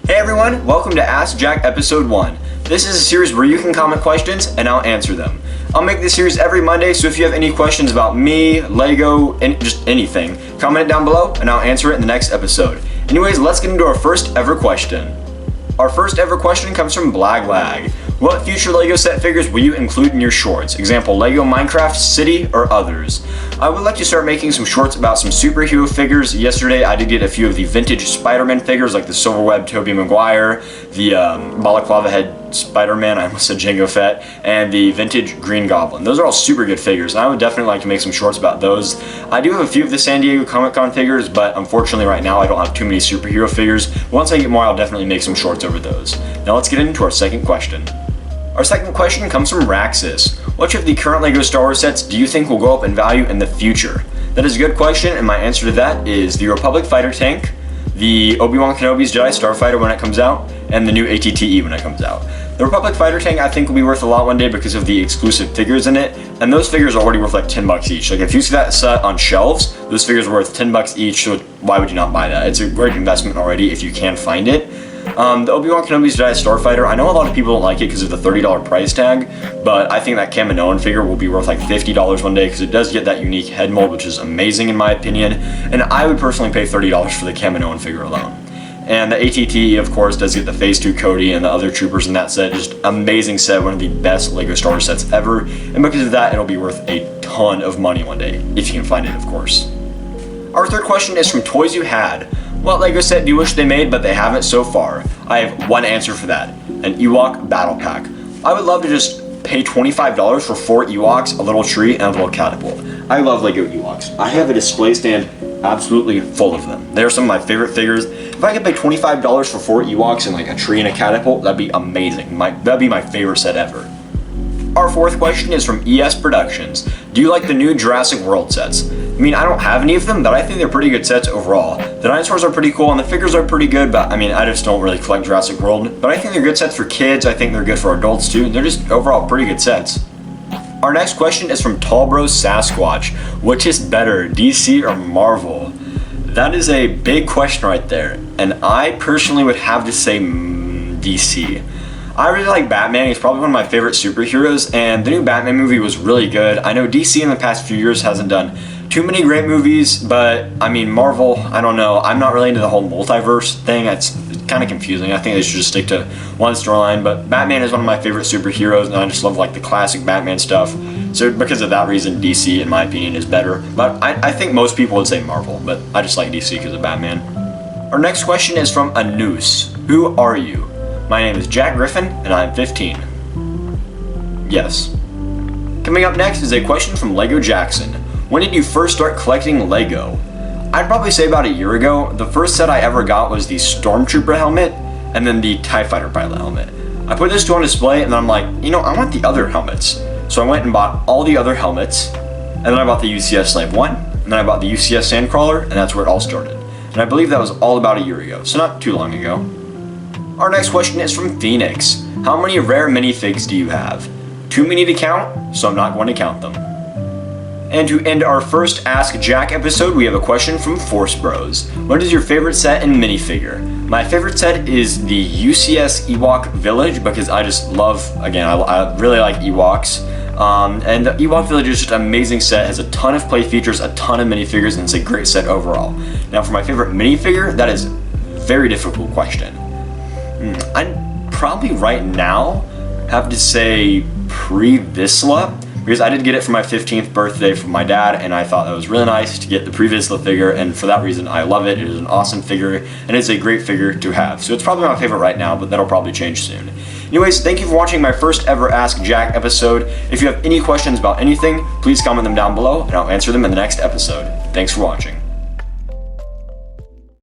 Hey everyone, welcome to Ask Jack Episode 1. This is a series where you can comment questions and I'll answer them. I'll make this series every Monday, so if you have any questions about me, Lego, and just anything, comment it down below and I'll answer it in the next episode. Anyways, let's get into our first ever question. Our first ever question comes from Blaglag. What future Lego set figures will you include in your shorts? Example, Lego Minecraft, City, or others? I would like to start making some shorts about some superhero figures. Yesterday I did get a few of the vintage Spider-Man figures like the Silverweb Tobey Maguire, the Balaclava Head Spider-Man, I almost said Jango Fett, and the vintage Green Goblin. Those are all super good figures and I would definitely like to make some shorts about those. I do have a few of the San Diego Comic-Con figures, but unfortunately right now I don't have too many superhero figures. Once I get more, I'll definitely make some shorts over those. Now let's get into our second question. Our second question comes from Raxus. Which of the current LEGO Star Wars sets do you think will go up in value in the future? That is a good question, and my answer to that is the Republic Fighter Tank, the Obi-Wan Kenobi's Jedi Starfighter when it comes out, and the new ATTE when it comes out. The Republic Fighter Tank I think will be worth a lot one day because of the exclusive figures in it, and those figures are already worth like $10 each. Like if you see that set on shelves, those figures are worth $10 each, so why would you not buy that? It's a great investment already if you can find it. The Obi-Wan Kenobi's Jedi Starfighter, I know a lot of people don't like it because of the $30 price tag, but I think that Kaminoan figure will be worth like $50 one day because it does get that unique head mold, which is amazing in my opinion, and I would personally pay $30 for the Kaminoan figure alone. And the ATT, of course, does get the Phase 2 Cody and the other troopers in that set. Just amazing set, one of the best LEGO Star Wars sets ever, and because of that, it'll be worth a ton of money one day, if you can find it, of course. Our third question is from Toys You Had. What LEGO set do you wish they made but they haven't so far? I have one answer for that, an Ewok Battle Pack. I would love to just pay $25 for 4 Ewoks, a little tree, and a little catapult. I love LEGO Ewoks. I have a display stand absolutely full of them. They're some of my favorite figures. If I could pay $25 for 4 Ewoks and like a tree and a catapult, that'd be amazing. That'd be my favorite set ever. Our fourth question is from ES Productions. Do you like the new Jurassic World sets? I mean, I don't have any of them, but I think they're pretty good sets overall. The dinosaurs are pretty cool and the figures are pretty good, but I mean, I just don't really collect Jurassic World. But I think they're good sets for kids, I think they're good for adults too. They're just overall pretty good sets. Our next question is from Tallbro Sasquatch. Which is better, DC or Marvel? That is a big question right there, and I personally would have to say DC. I really like Batman. He's probably one of my favorite superheroes, and the new Batman movie was really good. I know DC in the past few years hasn't done too many great movies, but I mean, Marvel, I don't know. I'm not really into the whole multiverse thing. It's kind of confusing. I think they should just stick to one storyline, but Batman is one of my favorite superheroes, and I just love like the classic Batman stuff. So because of that reason, DC, in my opinion, is better. But I think most people would say Marvel, but I just like DC because of Batman. Our next question is from Anus. Who are you? My name is Jack Griffin, and I'm 15. Yes. Coming up next is a question from Lego Jackson. When did you first start collecting Lego? I'd probably say about a year ago. The first set I ever got was the Stormtrooper helmet, and then the TIE Fighter pilot helmet. I put this two on display, and then I'm like, you know, I want the other helmets. So I went and bought all the other helmets, and then I bought the UCS Slave 1, and then I bought the UCS Sandcrawler, and that's where it all started. And I believe that was all about a year ago, so not too long ago. Our next question is from Phoenix. How many rare minifigs do you have? Too many to count, so I'm not going to count them. And to end our first Ask Jack episode, we have a question from Force Bros. What is your favorite set and minifigure? My favorite set is the UCS Ewok Village because I just love, again, I really like Ewoks. And the Ewok Village is just an amazing set, has a ton of play features, a ton of minifigures, and it's a great set overall. Now for my favorite minifigure, that is a very difficult question. I'd probably right now have to say Pre-Vizsla, because I did get it for my 15th birthday from my dad, and I thought that was really nice to get the Pre-Vizsla figure, and for that reason I love it. It is an awesome figure, and it's a great figure to have. So it's probably my favorite right now, but that'll probably change soon. Anyways, thank you for watching my first ever Ask Jack episode. If you have any questions about anything, please comment them down below, and I'll answer them in the next episode. Thanks for watching.